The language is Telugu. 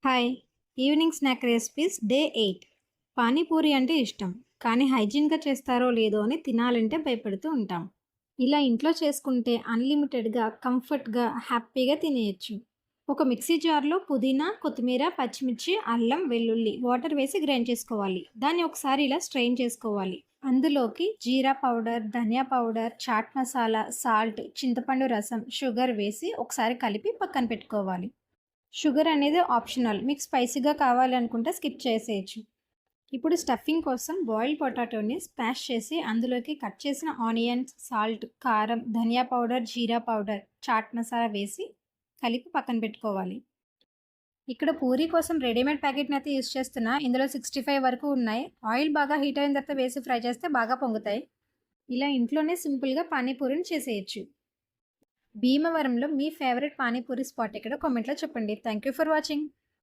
Hi! Evening snack recipes day 8. Panipuri అంటే ఇష్టం. కానీ హైజీన్‌గా చేస్తారో లేదో అని తినాలంటే భయపడుతూ ఉంటాం. ఇలా ఇంట్లో చేసుకుంటే అన్‌లిమిటెడ్‌గా, కంఫర్ట్‌గా, హ్యాపీగా తినేయొచ్చు. ఒక మిక్సీ జార్‌లో పుదీనా, కొత్తిమీర, పచ్చిమిర్చి, అల్లం, వెల్లుల్లి వాటర్ వేసి గ్రైండ్ చేసుకోవాలి. దాన్ని ఒకసారి ఇలా స్ట్రెయిన్ చేసుకోవాలి. అందులోకి జీరా పౌడర్, ధనియా పౌడర్, చాట్ మసాలా, సాల్ట్, చింతపండు రసం, షుగర్ వేసి ఒకసారి కలిపి పక్కన పెట్టుకోవాలి. షుగర్ అనేది ఆప్షనల్. మీకు స్పైసీగా కావాలి అనుకుంటే స్కిప్ చేసేయచ్చు. ఇప్పుడు స్టఫింగ్ కోసం బాయిల్డ్ పొటాటోని స్మాష్ చేసి అందులోకి కట్ చేసిన ఆనియన్స్, సాల్ట్, కారం, ధనియా పౌడర్, జీరా పౌడర్, చాట్ మసాలా వేసి కలిపి పక్కన పెట్టుకోవాలి. ఇక్కడ పూరీ కోసం రెడీమేడ్ ప్యాకెట్‌ని అయితే యూజ్ చేస్తున్నా. ఇందులో 65 వరకు ఉన్నాయి. ఆయిల్ బాగా హీట్ అయిన తర్వాత వేసి ఫ్రై చేస్తే బాగా పొంగుతాయి. ఇలా ఇంట్లోనే సింపుల్‌గా పానీపూరిని చేసేయచ్చు. భీమవరంలో మీ ఫేవరెట్ పానీపూరి స్పాట్ ఎక్కడో కామెంట్‌లో చెప్పండి. Thank you for watching.